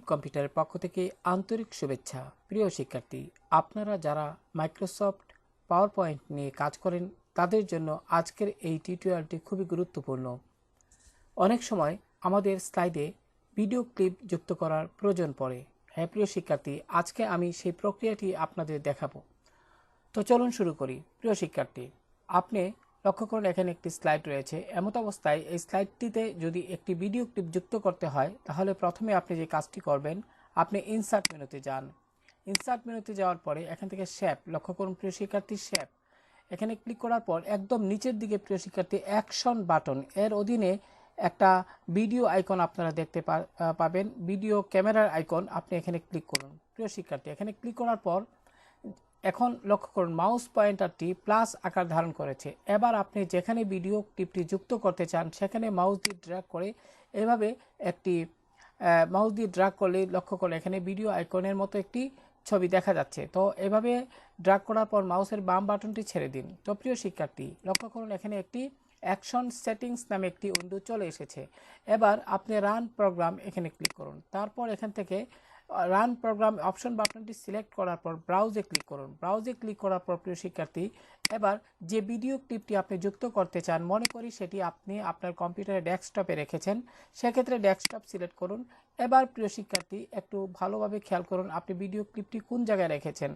কম্পিউটারের পক্ষ থেকে আন্তরিক শুভেচ্ছা। প্রিয় শিক্ষার্থী, আপনারা যারা মাইক্রোসফট পাওয়ার পয়েন্ট নিয়ে কাজ করেন তাদের জন্য আজকের এই টিউটোরিয়ালটি খুবই গুরুত্বপূর্ণ। অনেক সময় আমাদের স্লাইডে ভিডিও ক্লিপ যুক্ত করার প্রয়োজন পড়ে। হ্যাঁ প্রিয় শিক্ষার্থী, আজকে আমি সেই প্রক্রিয়াটি আপনাদের দেখাবো। তো চলুন শুরু করি। প্রিয় শিক্ষার্থী, আপনি লক্ষ্য করুন এখানে একটি স্লাইড রয়েছে। এমত অবস্থায় এই স্লাইডটিতে যদি একটি ভিডিও ক্লিপ যুক্ত করতে হয় তাহলে প্রথমে আপনি যে কাজটি করবেন, আপনি ইনসার্ট মেনুতে যান। ইনসার্ট মেনুতে যাওয়ার পরে এখান থেকে শেপ, লক্ষ্য করুন প্রিয় শিক্ষার্থী শেপ, এখানে ক্লিক করার পর একদম নিচের দিকে প্রিয় শিক্ষার্থী অ্যাকশন বাটন, এর অধীনে একটা ভিডিও আইকন আপনারা দেখতে পাবেন, ভিডিও ক্যামেরার আইকন। আপনি এখানে ক্লিক করুন। প্রিয় শিক্ষার্থী, এখানে ক্লিক করার পর এখন লক্ষ্য করুন মাউস পয়েন্টারটি প্লাস আকার ধারণ করেছে। এবার আপনি যেখানে ভিডিও ক্লিপটি যুক্ত করতে চান সেখানে মাউস দিয়ে ড্র্যাগ করে এভাবে একটি মাউস দিয়ে ড্র্যাগ করলে লক্ষ্য করুন এখানে ভিডিও আইকনের মতো একটি ছবি দেখা যাচ্ছে। তো এভাবে ড্র্যাগ করার পর মাউসের বাম বাটনটি ছেড়ে দিন। তো প্রিয় শিক্ষার্থী, লক্ষ্য করুন এখানে একটি অ্যাকশন সেটিংস নামে একটি উইন্ডো চলে এসেছে। এবার আপনি রান প্রোগ্রাম এখানে ক্লিক করুন। তারপর এখান থেকে রান প্রোগ্রাম অপশন বাটনটি সিলেক্ট করার পর ব্রাউজে ক্লিক করুন। ব্রাউজে ক্লিক করার পর প্রিয় শিক্ষার্থী, এবার যে ভিডিও ক্লিপটি আপনি যুক্ত করতে চান, মনে করি সেটি আপনি আপনার কম্পিউটারে ডেস্কটপে রেখেছেন, সেক্ষেত্রে ডেস্কটপ সিলেক্ট করুন। এবার প্রিয় শিক্ষার্থী একটু ভালোভাবে খেয়াল করুন আপনি ভিডিও ক্লিপটি কোন জায়গায় রেখেছেন।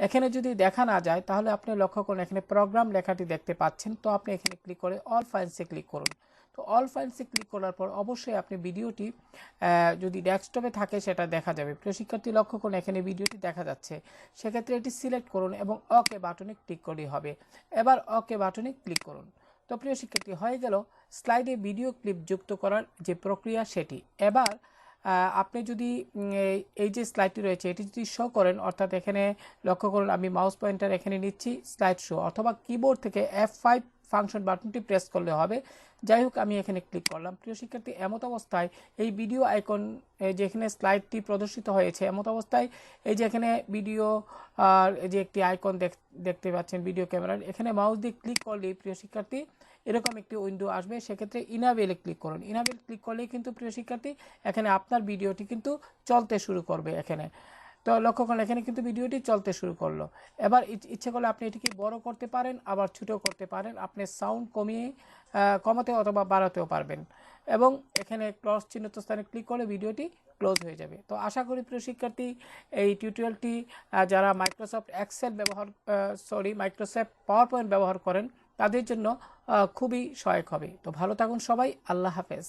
এখানে যদি দেখা না যায় তাহলে আপনি লক্ষ্য করুন এখানে প্রোগ্রাম লেখাটি দেখতে পাচ্ছেন। তো আপনি এখানে ক্লিক করে অল ফাইলসে ক্লিক করুন। তো অল ফাইলসে ক্লিক করার পর অবশ্যই আপনি ভিডিওটি যদি ডেস্কটপে থাকে সেটা দেখা যাবে। প্রিয় শিক্ষার্থী, লক্ষ্য করুন এখানে ভিডিওটি দেখা যাচ্ছে, সেক্ষেত্রে এটি সিলেক্ট করুন এবং ওকে বাটনে ক্লিক করলেই হবে। এবার ওকে বাটনে ক্লিক করুন। তো প্রিয় শিক্ষার্থী, হয়ে গেল স্লাইডে ভিডিও ক্লিপ যুক্ত করার যে প্রক্রিয়া সেটি। এবার আপনি যদি এই যে স্লাইডটি রয়েছে এটি যদি শো করেন, অর্থাৎ এখানে লক্ষ্য করুন আমি মাউস পয়েন্টার এখানে নিচ্ছি, স্লাইড শো, অথবা কিবোর্ড থেকে F5 ফাংশন বাটনটি প্রেস করলে হবে। যাই হোক, আমি এখানে ক্লিক করলাম। প্রিয় শিক্ষার্থী, এমত অবস্থায় এই ভিডিও আইকন যেখানে স্লাইডটি প্রদর্শিত হয়েছে, এমত অবস্থায় এই যে এখানে ভিডিও যে একটি আইকন দেখতে পাচ্ছেন ভিডিও ক্যামেরার, এখানে মাউস দিয়ে ক্লিক করলেই প্রিয় শিক্ষার্থী এরকম একটি উইন্ডো আসবে। সেক্ষেত্রে ইনাবেলে ক্লিক করুন। ইনাবেল ক্লিক করলেই কিন্তু প্রিয় শিক্ষার্থী এখানে আপনার ভিডিওটি কিন্তু চলতে শুরু করবে। এখানে তো লক্ষ্য করুন এখানে কিন্তু ভিডিওটি চলতে শুরু করলো। এবার ইচ্ছে করলে আপনি এটিকে বড় করতে পারেন, আবার ছোটো করতে পারেন, আপনি সাউন্ড কমাতে অথবা বাড়াতেও পারবেন। এবং এখানে ক্লোজ চিহ্নিত স্থানে ক্লিক করলে ভিডিওটি ক্লোজ হয়ে যাবে। তো আশা করি প্রিয় শিক্ষার্থী এই টিউটোরিয়ালটি যারা মাইক্রোসফট পাওয়ার পয়েন্ট ব্যবহার করেন তাদের জন্য খুবই সহায়ক হবে। তো ভালো থাকুন সবাই, আল্লাহ হাফেজ।